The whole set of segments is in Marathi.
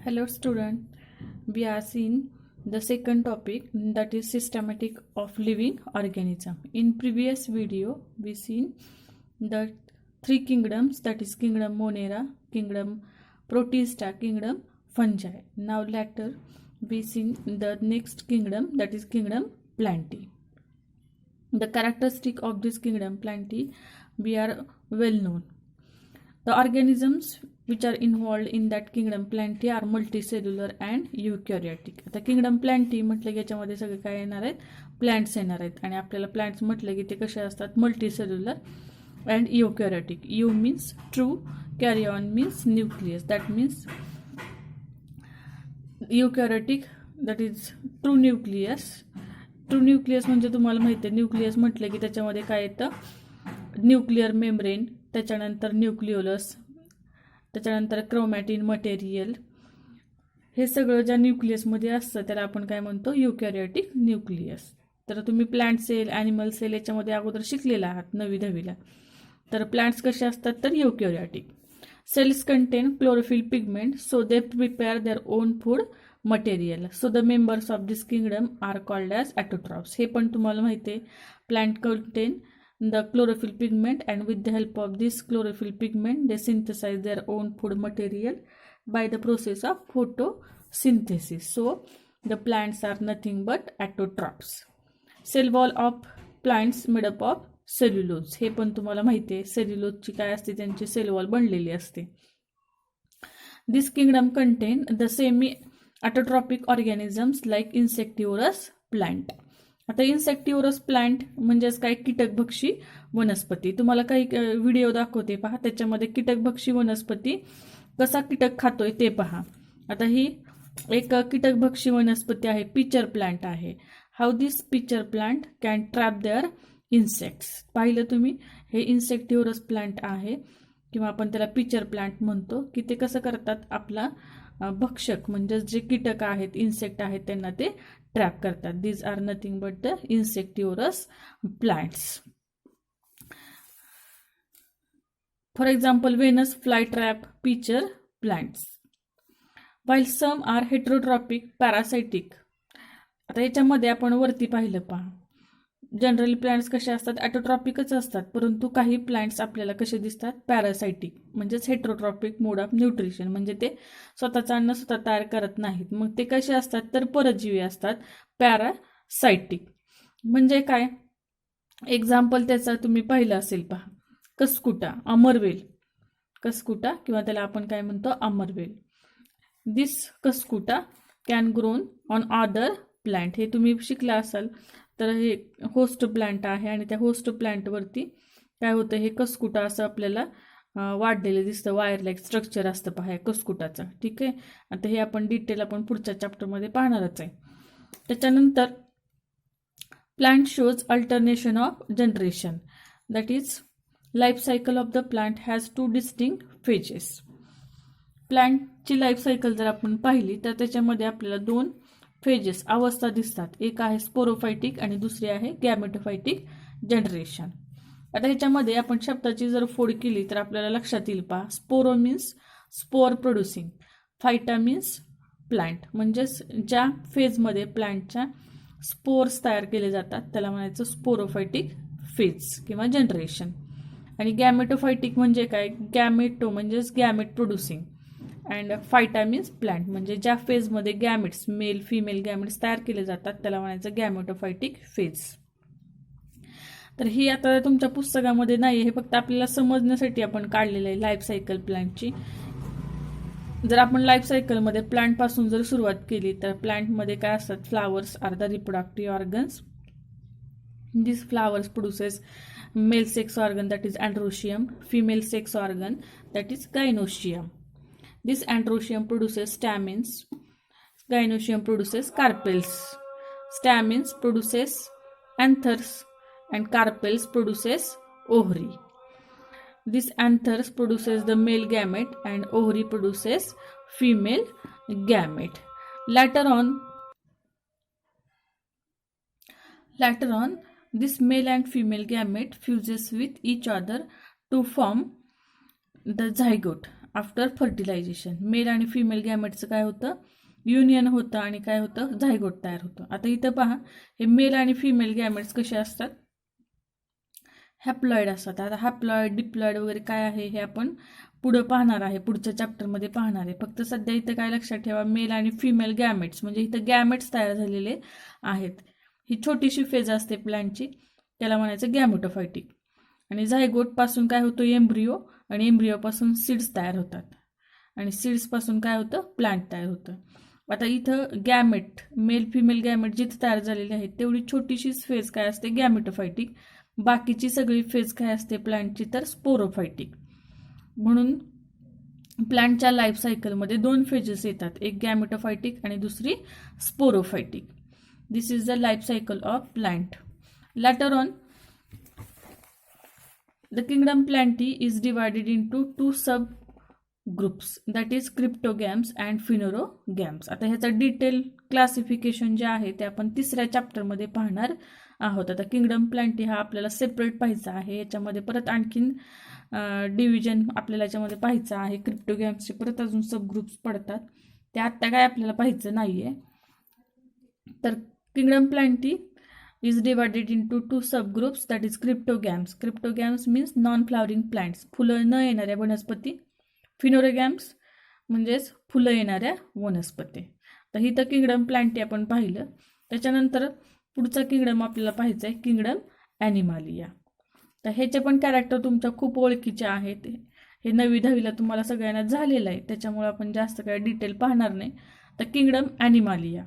Hello student, we are seeing the second topic, that is systematic of living organism. In previous video we seen the three kingdoms, that is kingdom Monera, kingdom Protista, kingdom Fungi. Now later we seen the next kingdom, that is kingdom Plantae. The characteristic of this kingdom Plantae we are well known. The organisms which are involved in that kingdom Plantae are multicellular and eukaryotic. आता kingdom Plantae म्हटलं की याच्यामध्ये सगळे काय येणार आहेत, प्लांट्स येणार आहेत. आणि आपल्याला प्लांट्स म्हटलं की ते कसे असतात, multicellular and eukaryotic. You means true, carry on means nucleus. That means eukaryotic, that is true nucleus. True nucleus म्हणजे तुम्हाला माहिती आहे, न्यूक्लियस म्हटलं की त्याच्यामध्ये काय येतं, न्यूक्लिअर मेम्ब्रेन, त्याच्यानंतर न्यूक्लिओलस, त्याच्यानंतर क्रोमॅटिन मटेरियल. हे सगळं ज्या न्यूक्लियसमध्ये असतं त्याला आपण काय म्हणतो, युकॅरियोटिक न्यूक्लियस. तर तुम्ही प्लांट सेल, ॲनिमल सेल याच्यामध्ये अगोदर शिकलेला आहात 9वी-10वीला. तर प्लांट्स कसे असतात, तर eukaryotic. Cells contain chlorophyll pigment, so they prepare their own food material. So the members of this kingdom are called as autotrophs. हे पण तुम्हाला माहिती आहे, plant contain the chlorophyll pigment, and with the help of this chlorophyll pigment they synthesize their own food material by the process of photosynthesis. So the plants are nothing but autotrophs. Cell wall of plants made up of cellulose. हे पण तुम्हाला माहिती आहे, सेल्युलोजची काय असते, त्यांची सेल वॉल बनलेली असते. This kingdom contain the semi autotrophic organisms like insectivorous plant. आता इन्सेक्टिव्हरस प्लांट म्हणजेच काय, कीटकभक्षी वनस्पती. तुम्हाला काही व्हिडिओ दाखवते पहा, त्याच्यामध्ये कीटकभक्षी वनस्पती कसा कीटक खातोय ते पहा. आता ही एक कीटकभक्षी वनस्पती आहे, पिचर प्लांट आहे. How this pitcher plant can trap their insects. पाहिलं तुम्ही, हे इन्सेक्टिव्हरस प्लांट आहे किंवा आपण त्याला पिचर प्लांट म्हणतो, की ते कसं करतात, आपला भक्षक म्हणजे जे कीटक आहेत, इन्सेक्ट आहेत, त्यांना ते ट्रॅप करतात. These are nothing but the insectivorous plants. For example Venus fly trap pitcher plants. While some are heterotrophic parasitic. आता याच्यामध्ये आपण वरती पाहिलं पहा, जनरली प्लांट्स कसे असतात, ॲटोट्रॉपिकच असतात, परंतु काही प्लांट्स आपल्याला कसे दिसतात, पॅरासायटिक म्हणजेच हेट्रोट्रॉपिक मोड ऑफ न्यूट्रिशन, म्हणजे ते स्वतःचं अन्न स्वतः तयार करत नाहीत. मग ते कसे असतात, तर परजीवी असतात, पॅरासायटिक. म्हणजे काय, एक्झाम्पल त्याचा तुम्ही पाहिलं असेल पहा, कसकुटा, अमरवेल, कसकुटा किंवा त्याला आपण काय म्हणतो, अमरवेल. This Cuscuta can grown on other plant. हे तुम्ही शिकला असाल. तर हे होस्ट प्लांट आहे आणि त्या होस्ट प्लांटवरती काय होतं, हे कसकुटा असं आपल्याला वाढलेलं दिसतं, वायर लाईक स्ट्रक्चर असतं पहा कसकुटाचं. ठीक आहे, आता हे आपण डिटेल आपण पुढच्या चॅप्टरमध्ये पाहणारच आहे. त्याच्यानंतर plant shows alternation of generation, that is life cycle of the plant has 2 distinct phases. प्लांटची लाईफ सायकल जर आपण पाहिली तर त्याच्यामध्ये आपल्याला 2 फेजेस, अवस्था दिसतात. एक आहे स्पोरोफायटिक आणि दुसरी आहे गॅमेटोफायटिक जनरेशन. आता ह्याच्यामध्ये आपण शब्दाची जर फोड केली तर आपल्याला लक्षात येईल पहा, sporo means spore producing, phyta means plant, म्हणजेच ज्या फेजमध्ये प्लांटच्या स्पोर्स तयार केले जातात त्याला म्हणायचं स्पोरोफायटिक फेज किंवा जनरेशन. आणि गॅमेटोफायटिक म्हणजे काय, गॅमेटो म्हणजेच gamete producing and phyta means plant, म्हणजे ज्या फेजमध्ये गॅमेट्स, मेल फिमेल गॅमेट्स तयार केले जातात त्याला म्हणायचं गॅमेटोफायटिक फेज. तर ही आता तुमच्या पुस्तकामध्ये नाही, हे फक्त आपल्याला समजण्यासाठी आपण काढलेलं आहे लाईफ सायकल प्लांटची. जर आपण लाईफ सायकलमध्ये प्लांटपासून जर सुरुवात केली तर प्लांटमध्ये काय असतात, flowers are the reproductive organs. This flowers produces male sex organ, that is androecium, female sex organ, that is gynoecium. This androecium produces stamens, gynoecium produces carpels, stamens produces anthers, and carpels produces ovary. This anthers produces the male gamete and ovary produces female gamete. Later on, this male and female gamete fuses with each other to form the zygote. After fertilisation. Male आणि फिमेल गॅमेटचं काय होतं, युनियन होतं आणि काय होतं, झायगोट तयार होतं. आता इथं पहा, हे मेल आणि फिमेल गॅमेट्स कसे असतात, हॅप्लॉइड असतात. आता हॅप्लॉइड डिप्लॉइड वगैरे काय आहे हे आपण पुढं पाहणार आहे, पुढच्या चॅप्टरमध्ये पाहणार आहे. फक्त सध्या इथं काय लक्षात ठेवा, मेल आणि फिमेल गॅमेट्स म्हणजे इथं गॅमेट्स तयार झालेले आहेत. ही छोटीशी फेज असते प्लांटची, त्याला म्हणायचं गॅमेटोफायटिक. आणि झायगोटपासून काय होतं, एम्ब्रिओ, आणि एम्ब्रिओपासून सीड्स तयार होतात आणि सीड्सपासून काय होतं, प्लांट तयार होतं. आता इथं गॅमेट, मेल फिमेल गॅमेट जिथे तयार झालेले आहेत तेवढी छोटीशीच फेज काय असते, गॅमेटोफायटिक. बाकीची सगळी फेज काय असते प्लांटची, तर स्पोरोफायटिक. म्हणून प्लांटच्या लाईफ सायकलमध्ये 2 फेजेस येतात, एक गॅमेटोफायटिक आणि दुसरी sporophytic. This is the life cycle of plant. Later on the kingdom Plantae is divided into 2 subgroups, that is cryptogams and phanerogams. आता ह्याचं डिटेल क्लासिफिकेशन जे आहे ते आपण 3ऱ्या चॅप्टरमध्ये पाहणार आहोत. आता किंगडम प्लांटी हा आपल्याला सेपरेट पाहायचा आहे, याच्यामध्ये परत आणखीन डिव्हिजन आपल्याला याच्यामध्ये पाहायचं आहे. क्रिप्टोगॅम्सचे परत अजून सबग्रुप्स पडतात, ते आत्ता काय आपल्याला पाहायचं नाहीये. तर kingdom Plantae is divided into 2 subgroups, that is cryptogams. Cryptogams means non-flowering plants, फुलं न येणाऱ्या वनस्पती. फिनोरोगॅम्स म्हणजेच फुलं येणाऱ्या वनस्पती. तर ही तर किंगडम प्लांटी आपण पाहिलं. त्याच्यानंतर पुढचा किंगडम आपल्याला पाहायचा आहे, किंगडम ॲनिमालिया. तर ह्याचे पण कॅरेक्टर तुमच्या खूप ओळखीचे आहेत. हे 9वी-10वीला तुम्हाला सगळ्यांना झालेलं आहे, त्याच्यामुळे आपण जास्त काय डिटेल पाहणार नाही. तर किंगडम ॲनिमालिया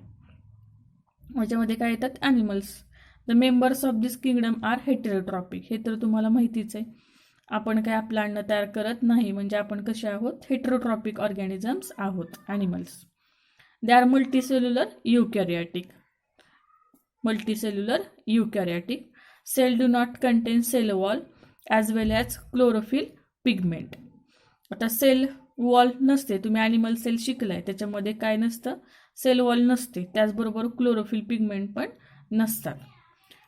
याच्यामध्ये काय येतात, animals. The members of this kingdom are heterotrophic. हे तर तुम्हाला माहितीच आहे, आपण काय आपलं अन्न तयार करत नाही, म्हणजे आपण कसे आहोत, हेटेरोट्रॉपिक ऑर्गॅनिझम्स आहोत, animals. They are multicellular eukaryotic. Multicellular eukaryotic. Cell do not contain cell wall as well as chlorophyll pigment. आता सेल वॉल नसते, तुम्ही ॲनिमल सेल शिकलाय, त्याच्यामध्ये काय नसतं, सेल वॉल नसते, त्याचबरोबर क्लोरोफिल पिगमेंट पण नसतात.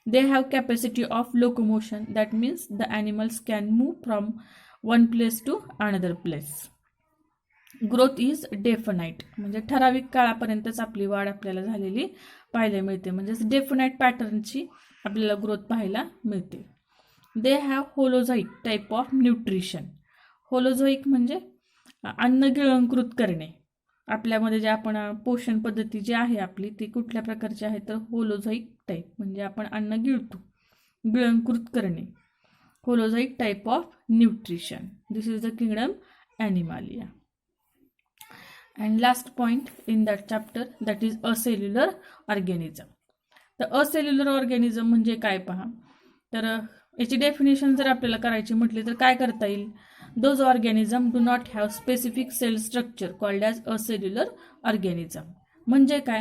They have capacity of locomotion, that means the animals can move from one place to another place. Growth is definite, म्हणजे ठराविक काळापर्यंतच आपली वाढ आपल्याला झालेली पाहायला मिळते, म्हणजे डेफिनाइट पॅटर्नची आपल्याला ग्रोथ पाहायला मिळते. They have holozoic type of nutrition. होलोझोईक म्हणजे अन्न गिळंकृत करणे. आपल्यामध्ये जे आपण पोषण पद्धती जी आहे आपली ती कुठल्या प्रकारची आहे, तर होलोझोईक टाईप, म्हणजे आपण अन्न गिळतो, गिळंकृत करणे. Holozoic type of nutrition. This is the kingdom Animalia. And last point in that chapter, that is acellular organism. तर असेल्युलर ऑर्गॅनिझम म्हणजे काय पहा, तर याची डेफिनेशन जर आपल्याला करायची म्हटली तर काय करता येईल, those organism do not have specific cell structure called as acellular organism. म्हणजे काय,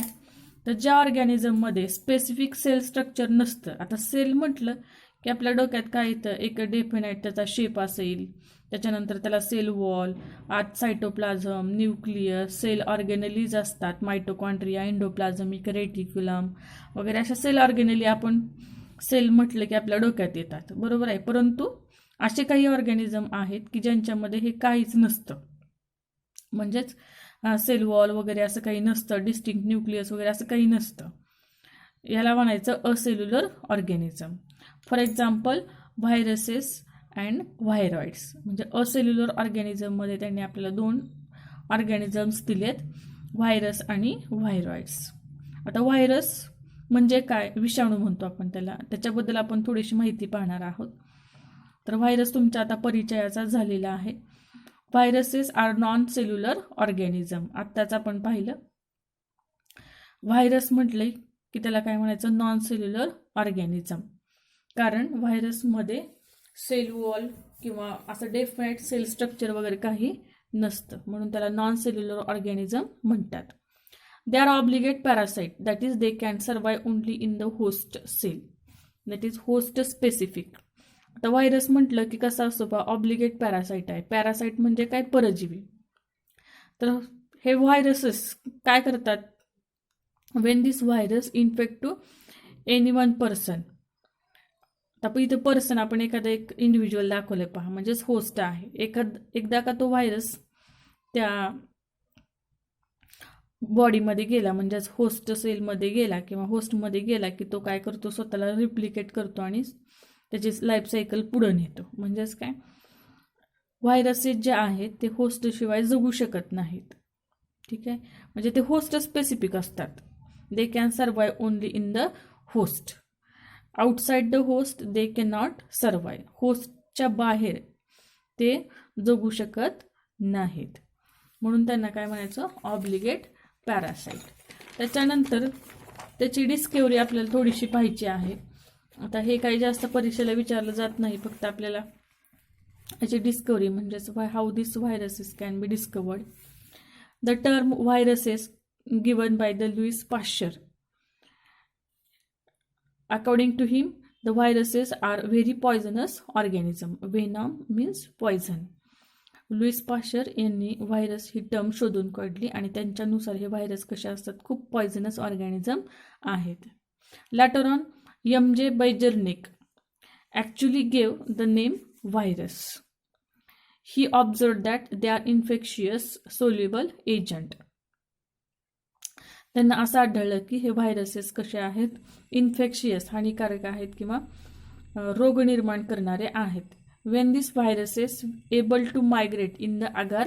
तर ज्या ऑर्गॅनिझममध्ये स्पेसिफिक सेल स्ट्रक्चर नसतं. आता सेल म्हटलं की आपल्या डोक्यात काय येतं, एक डेफिनाइट त्याचा शेप असेल, त्याच्यानंतर त्याला सेल वॉल, आत सायटोप्लाझम, न्यूक्लियस, सेल ऑर्गेनलीज असतात, मायटोकॉन्ड्रिया, एंडोप्लाझमिक रेटिक्युलम वगैरे अशा सेल ऑर्गेनली आपण सेल म्हटलं की आपल्या डोक्यात येतात, बरोबर आहे. परंतु असे काही ऑर्गॅनिझम आहेत की ज्यांच्यामध्ये हे काहीच नसतं, म्हणजेच सेल वॉल वगैरे असं काही नसतं, डिस्टिंक्ट न्यूक्लियस वगैरे असं काही नसतं. याला म्हणायचं acellular organism. For example viruses and viroids. म्हणजे असेल्युलर ऑर्गॅनिझममध्ये त्यांनी आपल्याला 2 ऑर्गॅनिझम्स दिलेत, व्हायरस आणि व्हायरॉइड्स. आता व्हायरस म्हणजे काय, विषाणू म्हणतो आपण त्याला, त्याच्याबद्दल आपण थोडीशी माहिती पाहणार आहोत. तर व्हायरस तुमच्या आता परिचयाचा झालेला आहे. Viruses are non cellular organism. आत्ताच आपण पाहिलं, व्हायरस म्हटले की त्याला काय म्हणायचं, नॉन सेल्युलर ऑर्गॅनिझम. कारण व्हायरसमध्ये सेल वॉल किंवा असं डेफिनाइट सेल स्ट्रक्चर वगैरे काही नसतं, म्हणून त्याला नॉन सेल्युलर ऑर्गॅनिझम म्हणतात. They are obligate parasite, that is they can survive only in the host cell, that is host specific. आता व्हायरस म्हटलं की कसं असतो पहा, ऑब्लिगेट पॅरासाइट आहे. पॅरासाइट म्हणजे काय, परजीवी. तर हे व्हायरसेस काय करतात, when this virus infect to any one person. आता इथं पर्सन आपण एखादा एक इंडिव्हिज्युअल दाखवलं पहा, म्हणजेच होस्ट आहे. एकदा का तो व्हायरस त्या बॉडीमध्ये गेला, म्हणजेच होस्ट सेलमध्ये गेला किंवा होस्टमध्ये गेला की तो काय करतो, स्वतःला रिप्लिकेट करतो आणि त्याची लाईफ सायकल पुढे नेतो. म्हणजेच काय, व्हायरसेस जे आहेत ते होस्टशिवाय जगू शकत नाहीत. ठीक आहे, म्हणजे ते होस्ट स्पेसिफिक असतात. They can survive only in the host. Outside the host they can not survive. होस्टच्या बाहेर ते जगू शकत नाहीत, म्हणून त्यांना काय म्हणायचं, ऑब्लिगेट पॅरासाइट. त्याच्यानंतर त्याची डिस्कव्हरी आपल्याला थोडीशी पाहायची आहे. आता हे काही जास्त परीक्षेला विचारलं जात नाही, फक्त आपल्याला याची डिस्कव्हरी म्हणजेच how this viruses can be discovered. The term viruses given by the Louis Pasteur. According to him the viruses are very poisonous organism. Venom means poison. Louis Pasteur यांनी व्हायरस ही टर्म शोधून काढली आणि त्यांच्यानुसार हे व्हायरस कसे असतात, खूप पॉयझनस ऑर्गॅनिझम आहेत. लॅटर ऑन एम.जे. Beijerinck actually gave the name virus. He observed that they are infectious soluble agent. त्यांना असं आढळलं की हे व्हायरसेस कसे आहेत, इन्फेक्शियस हानिकारक आहेत किंवा रोग निर्माण करणारे आहेत. When these viruses able to migrate in the agar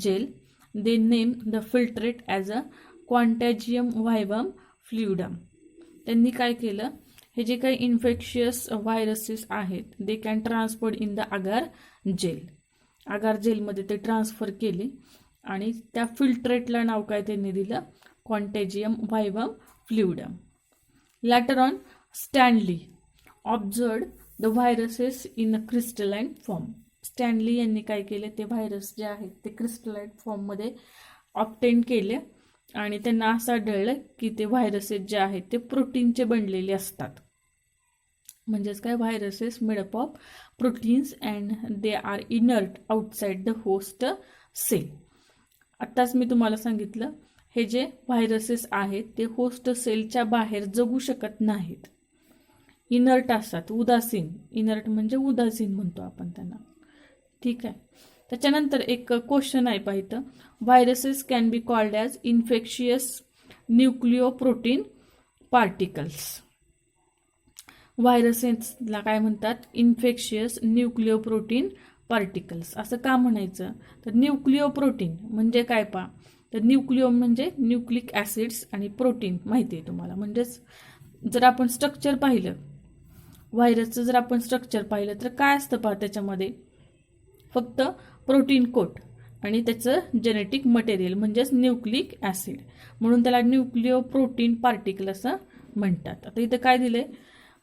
gel, they name the filtrate as a Contagium vivum fluidum. त्यांनी काय केलं, हे जे काही इन्फेक्शियस व्हायरसेस आहेत they can transferred in the agar gel. Agar जेलमध्ये ते ट्रान्सफर केले आणि त्या फिल्ट्रेटला नाव काय त्यांनी दिलं, contagium vivum fluidum. Later on Stanley observed the viruses in a crystalline form. Stanley यांनी काय केले, ते व्हायरस जे आहेत ते क्रिस्टलाइन फॉर्ममध्ये ऑब्टेन केले आणि त्यांना असं आढळलं की ते व्हायरसेस जे आहेत ते प्रोटीनचे बनलेले असतात. म्हणजेच काय, viruses made up of proteins and they are inert outside the host cell. आत्ताच मी तुम्हाला सांगितलं, हे जे व्हायरसेस आहेत ते होस्ट सेलच्या बाहेर जगू शकत नाहीत, इनर्ट असतात, उदासीन. इनर्ट म्हणजे उदासीन म्हणतो आपण त्यांना. ठीक आहे, त्याच्यानंतर एक क्वेश्चन आहे पाहिजे, viruses can be called as infectious nucleoprotein particles. व्हायरसेसला काय म्हणतात, इन्फेक्शियस न्यूक्लिओप्रोटीन पार्टिकल्स. असं का म्हणायचं, तर न्यूक्लिओप्रोटीन म्हणजे काय पहा, तर न्यूक्लिओ म्हणजे न्यूक्लिक ॲसिड्स आणि प्रोटीन माहिती आहे तुम्हाला. म्हणजेच जर आपण स्ट्रक्चर पाहिलं व्हायरसचं, जर आपण स्ट्रक्चर पाहिलं तर काय असतं पहा, त्याच्यामध्ये फक्त प्रोटीन कोट आणि त्याचं जेनेटिक मटेरियल म्हणजेच न्यूक्लिक ॲसिड, म्हणून त्याला न्यूक्लिओप्रोटीन पार्टिकल असं म्हणतात. आता इथं काय दिलंय,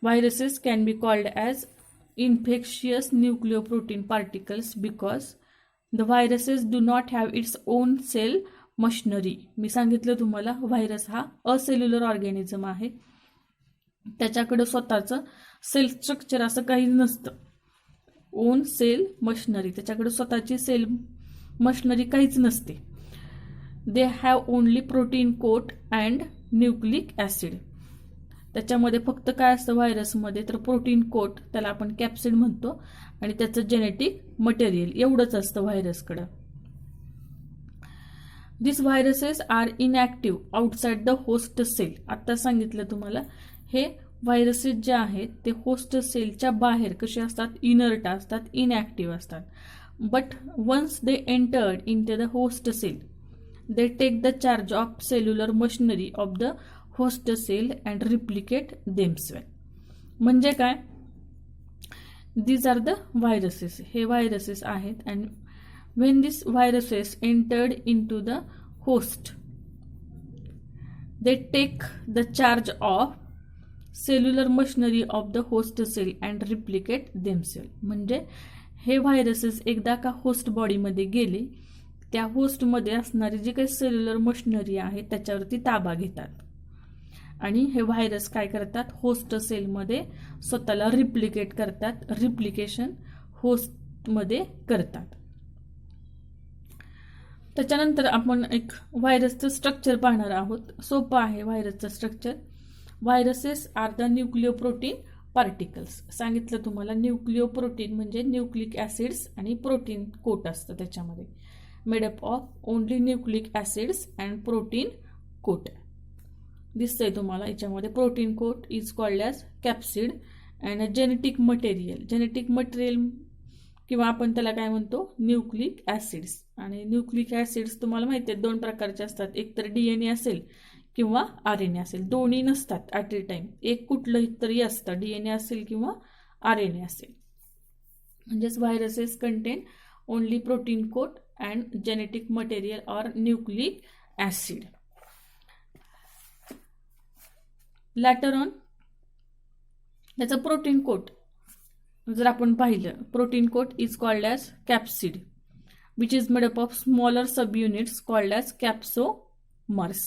viruses can be called as infectious nucleoprotein particles because the viruses do not have its own cell machinery. मी सांगितलं तुम्हाला, व्हायरस हा असेल्युलर ऑर्गॅनिझम आहे, त्याच्याकडे स्वतःचं सेल स्ट्रक्चर असं काही नसतं. ओन सेल मशिनरी, त्याच्याकडे स्वतःची सेल मशिनरी काहीच नसते. They have only protein coat and nucleic acid. त्याच्यामध्ये फक्त काय असतं व्हायरसमध्ये, तर प्रोटीन कोट, त्याला आपण कॅप्सिड म्हणतो, आणि त्याचं जेनेटिक मटेरियल एवढंच असतं व्हायरसकडं. This viruses are inactive outside the host cell. आत्ता सांगितलं तुम्हाला, हे व्हायरसेस जे आहेत ते होस्ट सेलच्या बाहेर कसे असतात, इनर्ट असतात, इनॅक्टिव्ह असतात. But once they entered into the host cell they take the charge of cellular machinery of the host cell and replicate themselves. म्हणजे काय, दीज आर द व्हायरसेस, हे व्हायरसेस आहेत. And when these viruses entered into the host they take the charge of cellular machinery of the host cell and replicate themselves. म्हणजे हे व्हायरसेस एकदा का होस्ट बॉडीमध्ये गेले, त्या होस्टमध्ये असणारी जी काही सेल्युलर मशिनरी आहे त्याच्यावरती ताबा घेतात आणि हे व्हायरस काय करतात, होस्ट सेलमध्ये स्वतःला रिप्लिकेट करतात, रिप्लिकेशन होस्टमध्ये करतात. त्याच्यानंतर आपण एक व्हायरसचं स्ट्रक्चर पाहणार आहोत. सोपं आहे व्हायरसचं structure. Viruses are the nucleoprotein particles. सांगितलं तुम्हाला, न्यूक्लिओप्रोटीन म्हणजे न्यूक्लिक ॲसिड्स आणि प्रोटीन कोट असतं त्याच्यामध्ये. Made up of only nucleic acids and protein coat. दिसतंय तुम्हाला याच्यामध्ये protein coat is called as capsid. And genetic material किंवा आपण त्याला काय म्हणतो न्यूक्लिक ॲसिड्स. आणि न्यूक्लिक ॲसिड्स तुम्हाला माहिती आहे 2 प्रकारचे असतात, एक तर DNA असेल किंवा RNA असेल. दोन्ही नसतात ॲट ए टाइम, एक कुठलंही तरी असतं, DNA असेल किंवा RNA असेल. म्हणजेच viruses contain only protein coat and genetic material or nucleic acid. Later on याचं प्रोटीन कोट जर आपण पाहिलं, protein coat is called as capsid which is made up of smaller subunits called as capsomers.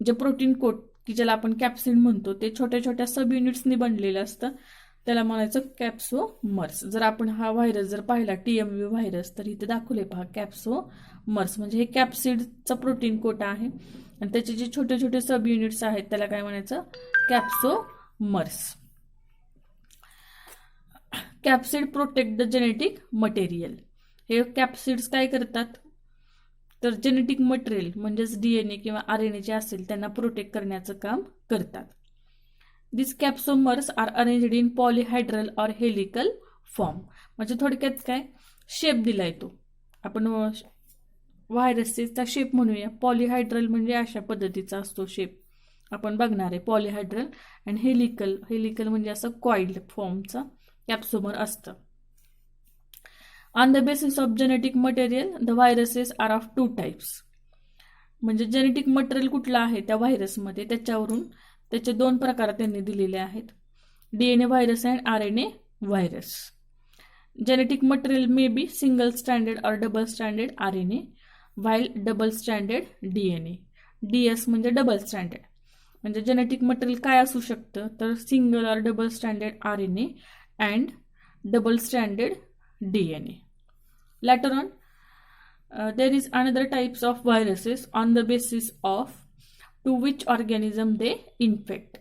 जे प्रोटीन कोट की ज्याला आपण कॅप्सिड म्हणतो ते छोट्या छोट्या सब युनिट्सनी बनलेलं असतं, त्याला म्हणायचं कॅप्सोमर्स. जर आपण हा व्हायरस जर पाहिला TMV व्हायरस तर इथे दाखवले पहा कॅप्सोमर्स, म्हणजे हे कॅप्सिडचं प्रोटीन कोट आहे आणि त्याचे जे छोटे छोटे सब युनिट्स आहेत त्याला काय म्हणायचं capsomers. Capsid protect the genetic material. हे कॅप्सिड्स काय करतात तर जेनेटिक मटेरियल म्हणजेच DNA किंवा RNA जे असेल त्यांना प्रोटेक्ट करण्याचं काम करतात. This capsomers are arranged in polyhedral or helical form. म्हणजे थोडक्यात काय शेप दिलाय तो, आपण व्हायरसचा शेप म्हणूया. पॉलिहायड्रल म्हणजे अशा पद्धतीचा असतो शेप आपण बघणार आहे पॉलिहायड्रल. आणि हेलिकल म्हणजे असं कॉइल्ड फॉर्मचा कॅप्सोमर असतं. On the basis of genetic material the viruses are of 2 types. म्हणजे जेनेटिक मटेरियल कुठलं आहे त्या व्हायरसमध्ये त्याच्यावरून त्याचे 2 प्रकार त्यांनी दिलेले आहेत, DNA virus and RNA virus. Genetic material may be single standard और double standard RNA while double standard DNA. DS म्हणजे डबल स्टँडर्ड. म्हणजे जेनेटिक मटेरियल काय असू शकतं तर सिंगल और double standard RNA and double standard DNA. Later on, there is another types of viruses on the basis of to which organism they infect.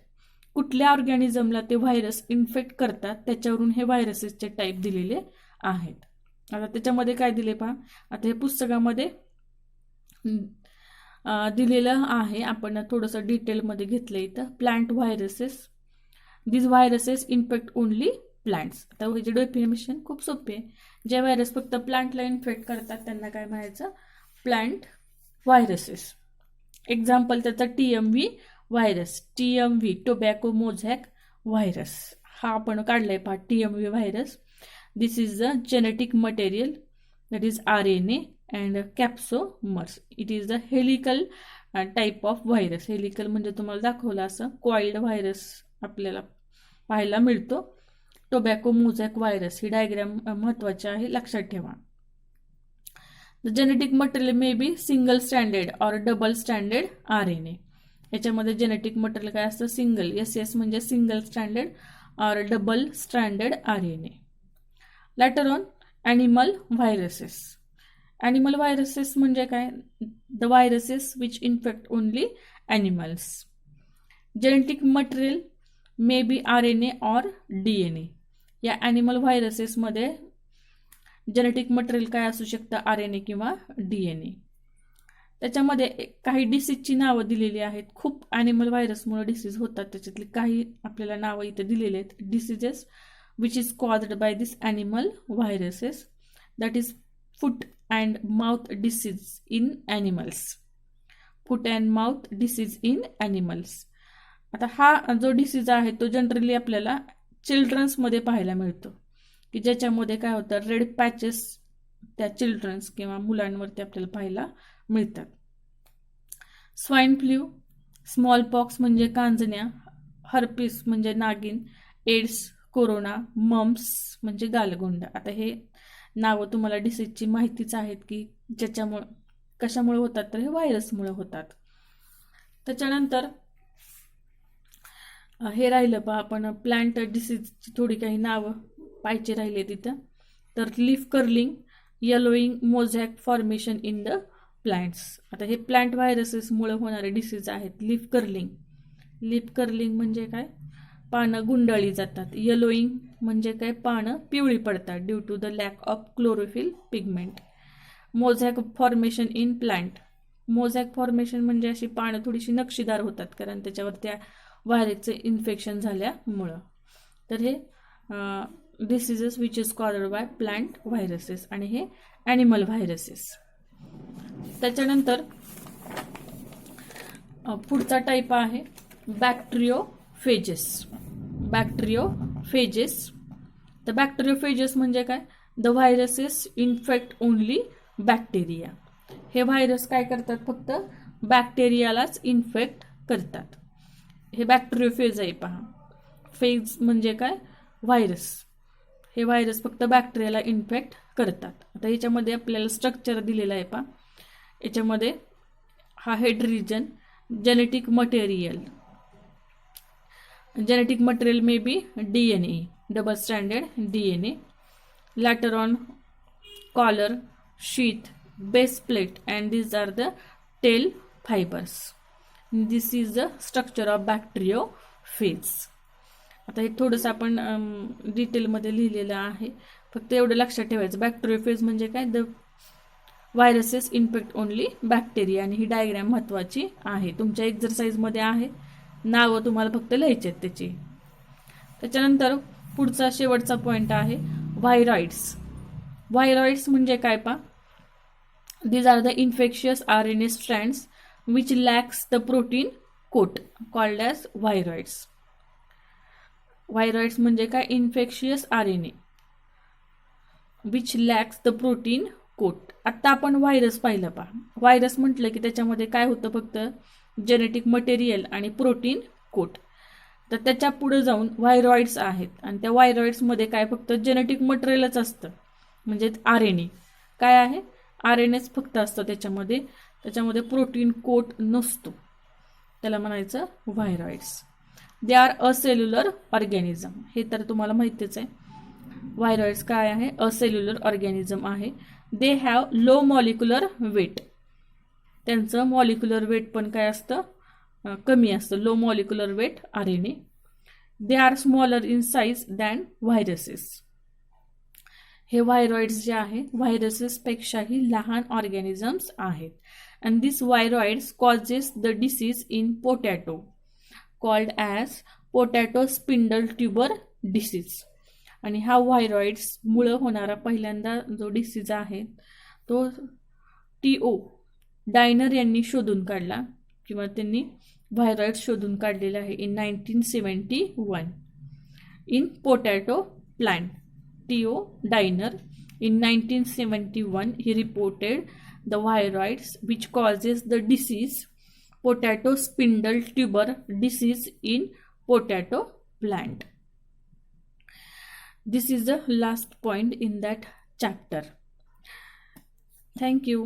कुठल्या ऑर्गॅनिझमला ते व्हायरस इन्फेक्ट करतात त्याच्यावरून हे व्हायरसेसचे टाईप दिलेले आहेत. आता त्याच्यामध्ये काय दिले पहा, आता हे पुस्तकामध्ये दिलेलं आहे, आपण थोडंसं डिटेलमध्ये घेतलं इथं. प्लांट व्हायरसेस, दिस व्हायरसेस इन्फेक्ट ओनली प्लांट्स. आता ह्याचे डेफिनेशन खूप सोपे आहे. जे व्हायरस फक्त प्लांटला इन्फेक्ट करतात त्यांना काय म्हणायचं प्लांट व्हायरसेस. एक्झाम्पल त्याचा TMV virus, TMV tobacco mosaic virus हा आपण काढलाय पहा TMV virus. This is the genetic material that is RNA and capsomers. It is the helical type of virus. Helical म्हणजे तुम्हाला दाखवलं असं कॉइल्ड व्हायरस आपल्याला पाहायला मिळतो. टोबॅको मोझॅक व्हायरस ही डायग्राम महत्वाची आहे, लक्षात ठेवा. The genetic material may be single standard or double standard RNA. याच्यामध्ये जेनेटिक मटेरियल काय असतं सिंगल, SS म्हणजे single standard or double standard RNA. Later on animal viruses. Animal viruses म्हणजे काय the viruses which infect only animals. Genetic material may be RNA or DNA. या ॲनिमल व्हायरसेसमध्ये जेनेटिक मटेरियल काय असू शकतं RNA किंवा DNA. त्याच्यामध्ये काही डिसीजची नावं दिलेली आहेत. खूप ॲनिमल व्हायरसमुळे डिसीज होतात, त्याच्यातली काही आपल्याला नावं इथे दिलेली आहेत. Diseases which is caused by this animal viruses that is foot and mouth disease in animals. Foot and mouth disease in animals. आता हा जो डिसीज आहे तो जनरली आपल्याला चिल्ड्रन्समध्ये पाहायला मिळतो, की ज्याच्यामध्ये काय होतं रेड पॅचेस त्या चिल्ड्रन्स किंवा मुलांवरती आपल्याला पाहायला मिळतात. स्वाईन फ्लू, स्मॉल पॉक्स म्हणजे कांजण्या, हर्पीस म्हणजे नागिन, एड्स, कोरोना, मम्स म्हणजे गालगुंड. आता हे नावं तुम्हाला डिसीजची माहितीच आहेत की ज्याच्यामुळे कशामुळे होतात तर हे व्हायरसमुळे होतात. त्याच्यानंतर हे राहिलं पहा आपण प्लांट डिसीजची थोडी काही नावं पाहायची राहिले तिथं. तर leaf curling, yellowing mosaic formation in the plants. आता हे प्लांट व्हायरसेसमुळे होणारे डिसीज आहेत. लीफ कर्लिंग म्हणजे काय पानं गुंडाळी जातात. येलोईंग म्हणजे काय पानं पिवळी पडतात due to the lack of chlorophyll pigment. Mosaic formation in plant. Mosaic formation म्हणजे अशी पानं थोडीशी नक्षीदार होतात कारण त्याच्यावर त्या व्हायरसचे इन्फेक्शन झाल्यामुळं. तर हे diseases which is called by plant viruses आणि हे ॲनिमल व्हायरसेस. त्याच्यानंतर पुढचा टाईप आहे बॅक्टेरियोफेजेस. बॅक्टेरियोफेजेस. तर बॅक्टेरियोफेजेस म्हणजे काय? The viruses infect only bacteria. हे व्हायरस काय करतात? फक्त बॅक्टेरियालाच इन्फेक्ट करतात. हे बॅक्टेरियोफेज आहे पहा. फेज म्हणजे काय? व्हायरस. हे व्हायरस फक्त बॅक्टेरियाला इन्फेक्ट करतात. आता याच्यामध्ये आपल्याला स्ट्रक्चर दिलेलं आहे पहा. याच्यामध्ये हा head region genetic material. Genetic material may be DNA, double standard DNA. Later on collar, sheath, base plate and these are the tail fibers. This is the structure of bacteriophage. आता हे थोडंसं आपण डिटेलमध्ये लिहिलेलं आहे. फक्त एवढं लक्षात ठेवायचं बॅक्टेरियोफेज म्हणजे काय? The viruses infect only bacteria. आणि ही डायग्राम महत्त्वाची आहे. तुमच्या एक्झरसाइजमध्ये आहे. नावं तुम्हाला फक्त लिहायची आहेत त्याची. त्याच्यानंतर पुढचा शेवटचा पॉईंट आहे व्हायरॉइड्स. व्हायरॉइड्स म्हणजे काय पा? These are the infectious RNA strands which lacks the protein coat called as viroids. Viroids म्हणजे काय? Infectious RNA which lacks the protein coat. आत्ता आपण व्हायरस पाहिलं पा. व्हायरस म्हटलं की त्याच्यामध्ये काय होतं? फक्त जेनेटिक मटेरियल आणि प्रोटीन कोट. तर त्याच्या पुढे जाऊन व्हायरॉइड्स आहेत आणि त्या व्हायरॉइड्समध्ये काय? फक्त जेनेटिक मटेरियलच असतं म्हणजे RNA. काय आहे? RNAच फक्त असतं त्याच्यामध्ये. त्याच्यामध्ये प्रोटीन कोट नसतो. त्याला म्हणायचं viroids. They are acellular organism. हे तर तुम्हाला माहितीच आहे. व्हायरॉइड्स काय आहे? असेल्युलर ऑर्गॅनिझम आहे. They have low molecular weight. त्यांचं मॉलिक्युलर वेट पण काय असतं? कमी असतं. Low molecular weight RNA. They are smaller in size than viruses. हे व्हायरॉइड्स जे आहे व्हायरसेसपेक्षाही लहान ऑर्गॅनिझम्स आहेत. And this viroids causes the disease in potato called as potato spindle tuber disease. आणि हा व्हायरॉइड्स मुळे होणारा पहिल्यांदा जो डिसीज आहे तो TO डायनर यांनी शोधून काढला किंवा त्यांनी व्हायरॉइड्स शोधून काढलेला आहे in 1971 in potato plant. TO diner in 1971 he reported the viroids which causes the disease potato spindle tuber disease in potato plant. This is the last point in that chapter. Thank you.